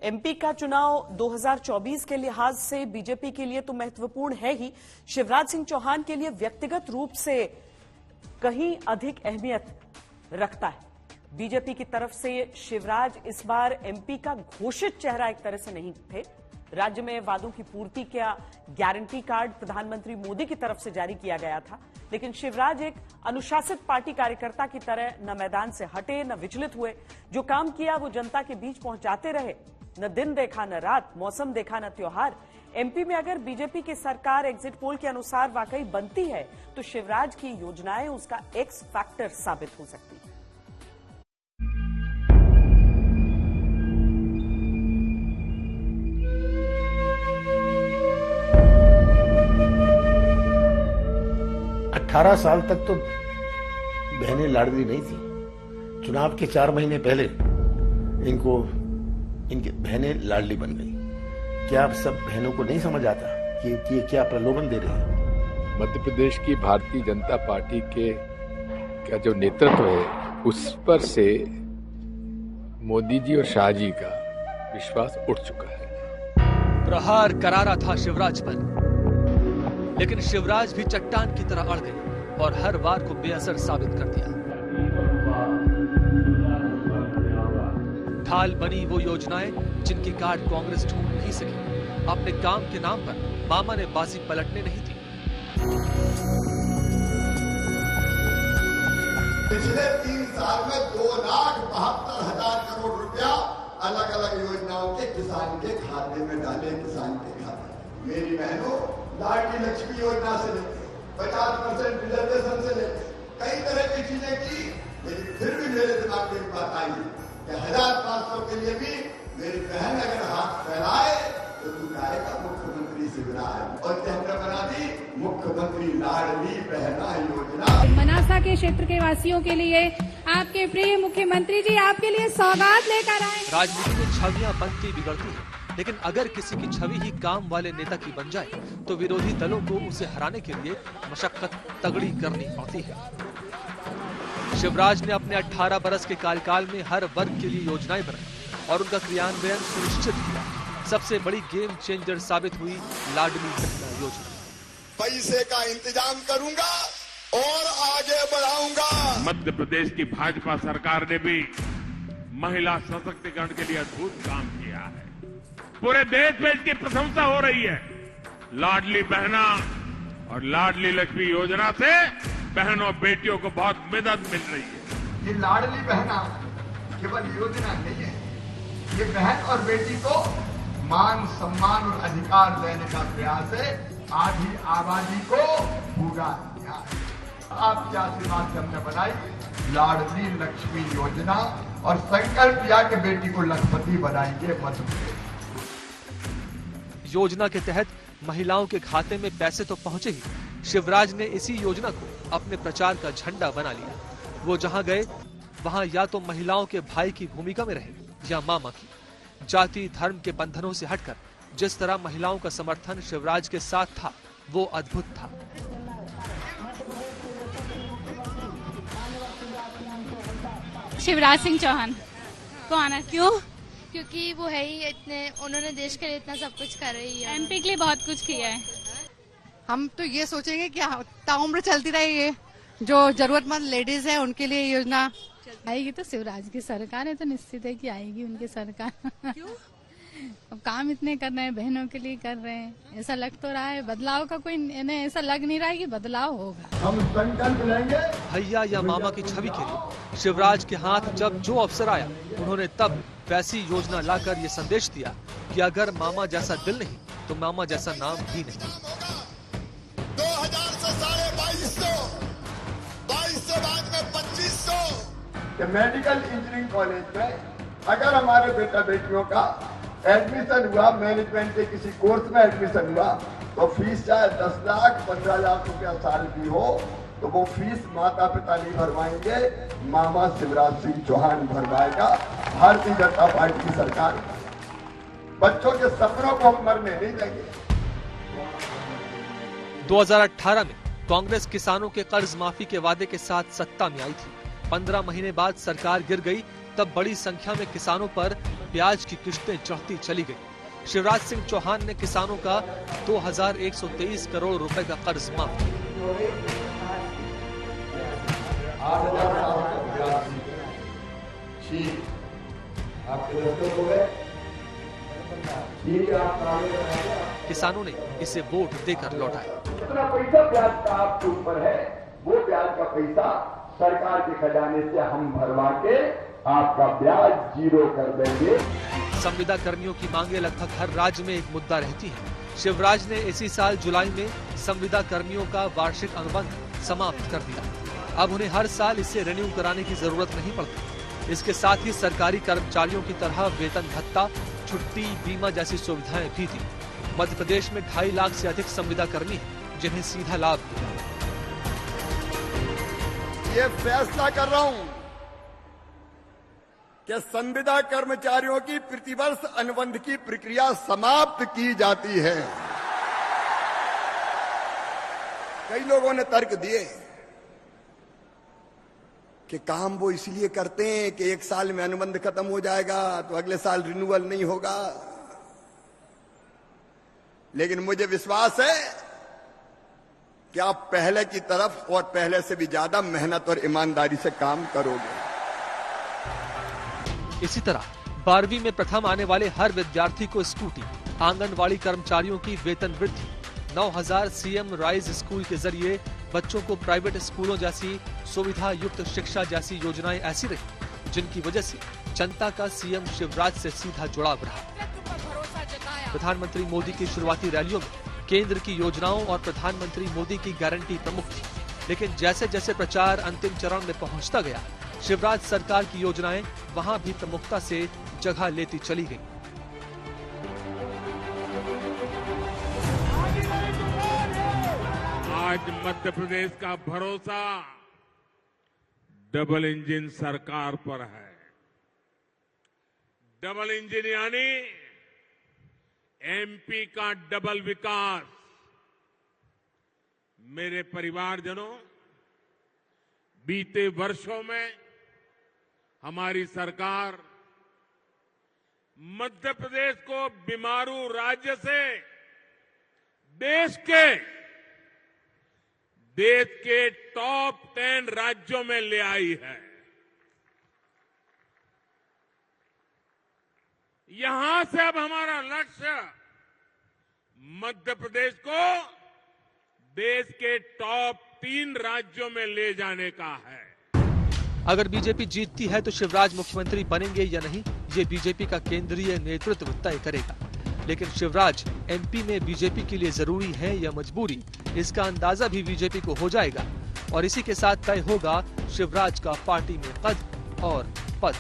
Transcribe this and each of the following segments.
MP का चुनाव 2024 के लिहाज से बीजेपी के लिए तो महत्वपूर्ण है ही, शिवराज सिंह चौहान के लिए व्यक्तिगत रूप से कहीं अधिक अहमियत रखता है। बीजेपी की तरफ से शिवराज इस बार एमपी का घोषित चेहरा एक तरह से नहीं थे। राज्य में वादों की पूर्ति का गारंटी कार्ड प्रधानमंत्री मोदी की तरफ से जारी किया गया था, लेकिन शिवराज एक अनुशासित पार्टी कार्यकर्ता की तरह न मैदान से हटे, न विचलित हुए। जो काम किया वो जनता के बीच पहुंचाते रहे। न दिन देखा न रात, मौसम देखा न त्योहार। एमपी में अगर बीजेपी की सरकार एग्जिट पोल के अनुसार वाकई बनती है तो शिवराज की योजनाएं उसका एक्स फैक्टर साबित हो सकती है। अठारह साल तक तो बहनें लाडली नहीं थी। चुनाव के 4 महीने पहले इनकी बहनें लाडली बन गई। क्या अब सब बहनों को नहीं समझ आता कि ये क्या प्रलोभन दे रहे हैं? मध्य प्रदेश की भारतीय जनता पार्टी के का जो नेतृत्व है उस पर से मोदी जी और शाह जी का विश्वास उठ चुका है। प्रहार करारा था शिवराज पर, लेकिन शिवराज भी चट्टान की तरह अड़ गए और हर बार को बेअसर साबित कर दिया। ढाल बनी वो योजनाएं जिनकी कार्ड कांग्रेस ढूंढ नहीं सकी। अपने काम के नाम पर मामा ने बाजी पलटने नहीं दी। पिछले 3 साल में 2,72,000 करोड़ रुपया अलग अलग योजनाओं के किसान के खाते में डाले। किसान के खाते मेरी बहनों, लाडली लक्ष्मी योजना से लेकर 50% रिजर्वेशन से लेकर कई तरह की चीजें की, लेकिन फिर भी मेरे दिमाग में एक बात आई कि 1,500 के लिए भी मेरी बहन अगर हाथ फैलाए तो तू कहेगा मुख्यमंत्री शिवराज, और हमने बना दी मुख्यमंत्री लाडली बहना योजना। मनासा के क्षेत्र के वासियों के लिए आपके प्रिय मुख्यमंत्री जी आपके लिए सौगात लेकर आए। राजनीति में छवियां बनती बिगड़ती है, लेकिन अगर किसी की छवि ही काम वाले नेता की बन जाए तो विरोधी दलों को उसे हराने के लिए मशक्कत तगड़ी करनी पड़ती है। शिवराज ने अपने 18 बरस के कार्यकाल में हर वर्ग के लिए योजनाएं बनाई और उनका क्रियान्वयन सुनिश्चित किया। सबसे बड़ी गेम चेंजर साबित हुई लाडली बहना योजना। पैसे का इंतजाम करूंगा और आगे बढ़ाऊंगा। मध्य प्रदेश की भाजपा सरकार ने भी महिला सशक्तिकरण के लिए अद्भुत काम किया है। पूरे देश में इसकी प्रशंसा हो रही है। लाडली बहना और लाडली लक्ष्मी योजना से बहनों बेटियों को बहुत मदद मिल रही है। ये लाडली बहना केवल योजना नहीं है, ये बहन और बेटी को मान सम्मान और अधिकार देने का प्रयास है। आधी आबादी को पूरा किया है। आपके आशीर्वाद से हमने बनाई लाडली लक्ष्मी योजना और संकल्प किया कि बेटी को लखपति बनाएंगे मध्य प्रदेश। योजना के तहत महिलाओं के खाते में पैसे तो पहुंचे ही, शिवराज ने इसी योजना को अपने प्रचार का झंडा बना लिया। वो जहां गए वहां या तो महिलाओं के भाई की भूमिका में रहे या मामा की। जाति धर्म के बंधनों से हटकर जिस तरह महिलाओं का समर्थन शिवराज के साथ था वो अद्भुत था। शिवराज सिंह चौहान को आना क्यों? क्योंकि वो है ही इतने, उन्होंने देश के लिए इतना सब कुछ कर रही है। एमपी के लिए बहुत कुछ किया है। हम तो ये सोचेंगे कि ताउम्र चलती रहे, ये जो जरूरतमंद लेडीज है उनके लिए योजना आएगी तो शिवराज की सरकार है, तो निश्चित है कि आएगी उनकी सरकार। क्यों? अब काम इतने कर रहे हैं, बहनों के लिए कर रहे हैं, ऐसा लग तो रहा है बदलाव का कोई इन्हें ऐसा लग नहीं रहा है कि बदलाव होगा। हम संकल्प लेंगे। भैया या मामा की छवि के लिए शिवराज के हाथ जब जो अवसर आया उन्होंने तब वैसी योजना लाकर ये संदेश दिया कि अगर मामा जैसा दिल नहीं तो मामा जैसा नाम भी नहीं। 2000 से 2250, 22 से बाद में 2500। मेडिकल इंजीनियरिंग कॉलेज में अगर हमारे बेटा बेटियों का एडमिशन हुआ, मैनेजमेंट के किसी कोर्स में एडमिशन हुआ, तो फीस चाहे 10 लाख 15 लाख रुपया साल की हो, तो वो फीस माता पिता नहीं भरवाएंगे, मामा शिवराज सिंह चौहान भरवाएगा। भारतीय जनता पार्टी की सरकार बच्चों के सपनों को हम मरने नहीं देंगे। 2018 में कांग्रेस किसानों के कर्ज माफी के वादे के साथ सत्ता में आई थी। 15 महीने बाद सरकार गिर गई, तब बड़ी संख्या में किसानों पर ब्याज की किश्तें चढ़ती चली गई। शिवराज सिंह चौहान ने किसानों का 2123 करोड़ रुपए का कर्ज माफ किया। किसानों ने इसे वोट देकर लौटाया। जितना पैसा ब्याज का आपके ऊपर है, वो ब्याज का पैसा सरकार के खजाने से हम भरवा के आपका ब्याज 0 कर देंगे। संविदा कर्मियों की मांगे लगभग हर राज्य में एक मुद्दा रहती है। शिवराज ने इसी साल जुलाई में संविदा कर्मियों का वार्षिक अनुबंध समाप्त कर दिया। अब उन्हें हर साल इसे रिन्यू कराने की जरूरत नहीं पड़ती। इसके साथ ही सरकारी कर्मचारियों की तरह वेतन भत्ता, छुट्टी, बीमा जैसी सुविधाएं भी थी। मध्य प्रदेश में 2.5 लाख से अधिक संविदा कर्मी हैं, जिन्हें सीधा लाभ मिला। ये फैसला कर रहा हूं कि संविदा कर्मचारियों की प्रतिवर्ष अनुबंध की प्रक्रिया समाप्त की जाती है। कई लोगों ने तर्क दिए कि काम वो इसलिए करते हैं कि 1 साल में अनुबंध खत्म हो जाएगा तो अगले साल रिन्यूअल नहीं होगा। लेकिन मुझे विश्वास है कि आप पहले की तरफ और पहले से भी ज्यादा मेहनत और ईमानदारी से काम करोगे। इसी तरह 12वीं में प्रथम आने वाले हर विद्यार्थी को स्कूटी, आंगनवाड़ी कर्मचारियों की वेतन वृद्धि, 9000 सीएम राइज स्कूल के जरिए बच्चों को प्राइवेट स्कूलों जैसी सुविधा युक्त शिक्षा जैसी योजनाएं ऐसी रही जिनकी वजह से जनता का सीएम शिवराज से सीधा जुड़ाव रहा। प्रधानमंत्री मोदी की शुरुआती रैलियों में केंद्र की योजनाओं और प्रधानमंत्री मोदी की गारंटी प्रमुख थी, लेकिन जैसे जैसे प्रचार अंतिम चरण में पहुंचता गया, शिवराज सरकार की योजनाएं वहां भी प्रमुखता से जगह लेती चली गईं। आज मध्य प्रदेश का भरोसा डबल इंजन सरकार पर है। डबल इंजन यानी एमपी का डबल विकास। मेरे परिवारजनों, बीते वर्षों में हमारी सरकार मध्य प्रदेश को बीमारू राज्य से देश के टॉप 10 राज्यों में ले आई है। यहां से अब हमारा लक्ष्य मध्य प्रदेश को देश के टॉप 3 राज्यों में ले जाने का है। अगर बीजेपी जीतती है तो शिवराज मुख्यमंत्री बनेंगे या नहीं, ये बीजेपी का केंद्रीय नेतृत्व तय करेगा। लेकिन शिवराज एमपी में बीजेपी के लिए जरूरी है या मजबूरी, इसका अंदाजा भी बीजेपी को हो जाएगा और इसी के साथ तय होगा शिवराज का पार्टी में कद और पद।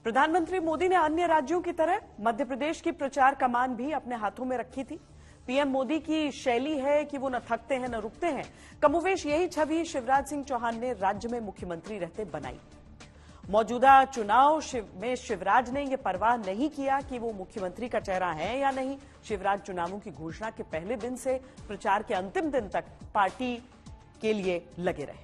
प्रधानमंत्री मोदी ने अन्य राज्यों की तरह मध्य प्रदेश की प्रचार कमान भी अपने हाथों में रखी थी। पीएम मोदी की शैली है कि वो न थकते हैं न रुकते हैं। कमोवेश यही छवि शिवराज सिंह चौहान ने राज्य में मुख्यमंत्री रहते बनाई। मौजूदा चुनाव में शिवराज ने यह परवाह नहीं किया कि वो मुख्यमंत्री का चेहरा है या नहीं। शिवराज चुनावों की घोषणा के पहले दिन से प्रचार के अंतिम दिन तक पार्टी के लिए लगे रहे।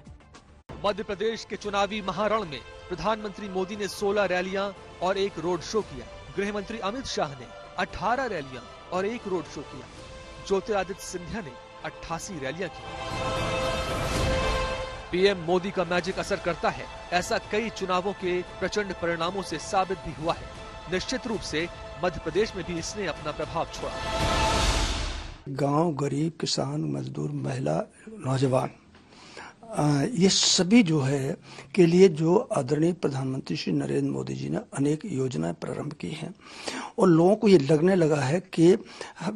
मध्य प्रदेश के चुनावी महारण में प्रधानमंत्री मोदी ने 16 रैलियां और 1 रोड शो किया। गृह मंत्री अमित शाह ने 18 रैलियां और 1 रोड शो किया। ज्योतिरादित्य सिंधिया ने 88 रैलियां की। पीएम मोदी का मैजिक असर करता है, ऐसा कई चुनावों के प्रचंड परिणामों से साबित भी हुआ है। निश्चित रूप से मध्य प्रदेश में भी इसने अपना प्रभाव छोड़ा। गांव, गरीब, किसान, मजदूर, महिला, नौजवान, ये सभी जो है के लिए जो आदरणीय प्रधानमंत्री श्री नरेंद्र मोदी जी ने अनेक योजनाएं प्रारंभ की हैं और लोगों को ये लगने लगा है कि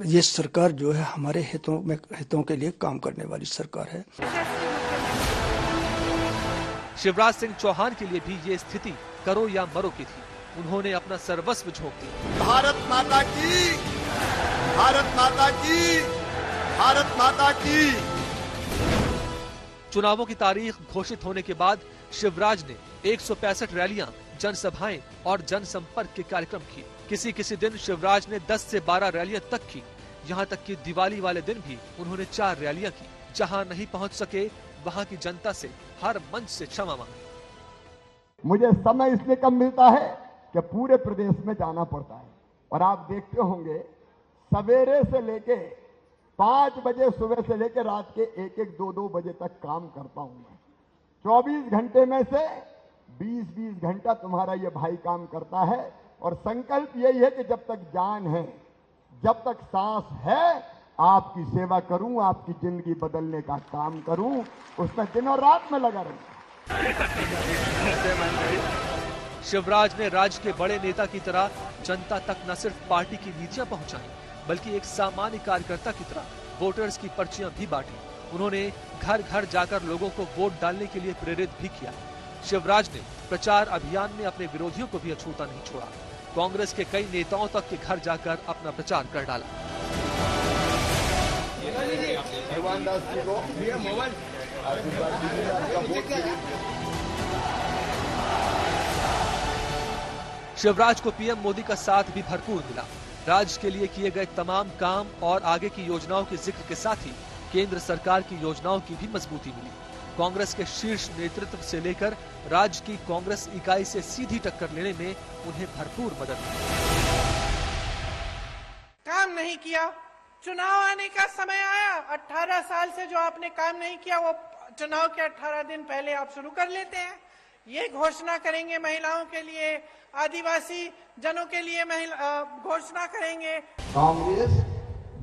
ये सरकार जो है हमारे हितों के लिए काम करने वाली सरकार है। शिवराज सिंह चौहान के लिए भी ये स्थिति करो या मरो की थी। उन्होंने अपना सर्वस्व झोंक दिया। भारत माता की, भारत माता की, भारत माता की। चुनावों की तारीख घोषित होने के बाद शिवराज ने 165 रैलियां, जनसभाएं और जनसंपर्क के कार्यक्रम किए। किसी दिन शिवराज ने 10 से 12 रैलियां तक की। यहां तक कि दिवाली वाले दिन भी उन्होंने 4 रैलियां की। जहां नहीं पहुंच सके वहां की जनता से हर मंच से क्षमा मांगे। मुझे समय इसलिए कम मिलता है कि पूरे प्रदेश में जाना पड़ता है, और आप देखते होंगे सवेरे से लेके 5 बजे सुबह से लेके रात के 1-1, 2-2 बजे तक काम करता हूं मैं। 24 घंटे में से 20-20 घंटा तुम्हारा ये भाई काम करता है, और संकल्प यही है कि जब तक जान है, जब तक सांस है, आपकी सेवा करूं, आपकी जिंदगी बदलने का काम करूं, उसमें दिन और रात में लगा रहूं। शिवराज ने राज्य के बड़े नेता की तरह जनता तक न सिर्फ पार्टी की नीतियां पहुंचाई, बल्कि एक सामान्य कार्यकर्ता की तरह वोटर्स की पर्चियां भी बांटी। उन्होंने घर घर जाकर लोगों को वोट डालने के लिए प्रेरित भी किया। शिवराज ने प्रचार अभियान में अपने विरोधियों को भी अछूता नहीं छोड़ा। कांग्रेस के कई नेताओं तक के घर जाकर अपना प्रचार कर डाला। शिवराज को पीएम मोदी का साथ भी भरपूर मिला। राज्य के लिए किए गए तमाम काम और आगे की योजनाओं के जिक्र के साथ ही केंद्र सरकार की योजनाओं की भी मजबूती मिली। कांग्रेस के शीर्ष नेतृत्व से लेकर राज्य की कांग्रेस इकाई से सीधी टक्कर लेने में उन्हें भरपूर मदद मिली। काम नहीं किया, चुनाव आने का समय आया, 18 साल से जो आपने काम नहीं किया वो चुनाव के 18 दिन पहले आप शुरू कर लेते हैं। ये घोषणा करेंगे महिलाओं के लिए, आदिवासी जनों के लिए घोषणा करेंगे। कांग्रेस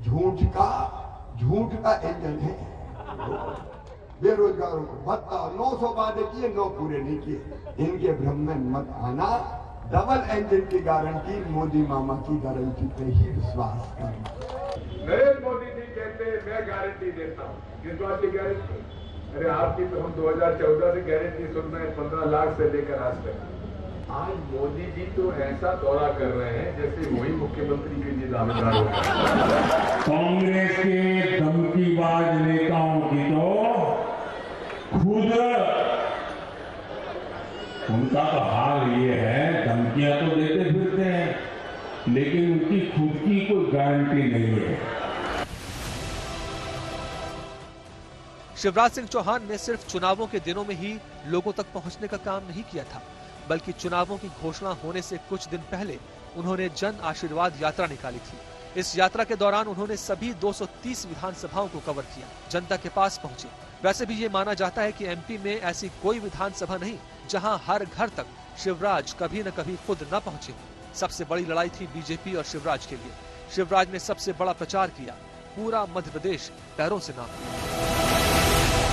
झूठ का इंजन है। बेरोजगारों को भत्ता 900 वादे किए, 9 पूरे नहीं किए। इनके भ्रम में मत आना। डबल इंजन की गारंटी, मोदी मामा की गारंटी पे ही विश्वास करना। नरेंद्र मोदी जी कहते हैं मैं गारंटी देता हूँ। किस बात की गारंटी? अरे आपकी तो हम 2014 से गारंटी सुन रहे हैं, 15 लाख से लेकर आज तक। आज मोदी जी तो ऐसा दौरा कर रहे हैं जैसे वही मुख्यमंत्री के लिए दावेदार हो गए। कांग्रेस के धमकीबाज नेताओं की तो खुद उनका तो हाल ये है, धमकियां तो देते फिरते हैं, लेकिन उनकी खुद की कोई गारंटी नहीं है। शिवराज सिंह चौहान ने सिर्फ चुनावों के दिनों में ही लोगों तक पहुंचने का काम नहीं किया था, बल्कि चुनावों की घोषणा होने से कुछ दिन पहले उन्होंने जन आशीर्वाद यात्रा निकाली थी। इस यात्रा के दौरान उन्होंने सभी 230 विधानसभाओं को कवर किया, जनता के पास पहुंचे। वैसे भी ये माना जाता है कि एमपी में ऐसी कोई विधानसभा नहीं जहां हर घर तक शिवराज कभी न कभी खुद न पहुंचे। सबसे बड़ी लड़ाई थी बीजेपी और शिवराज के लिए। शिवराज ने सबसे बड़ा प्रचार किया, पूरा मध्य प्रदेश पैरों से नापा।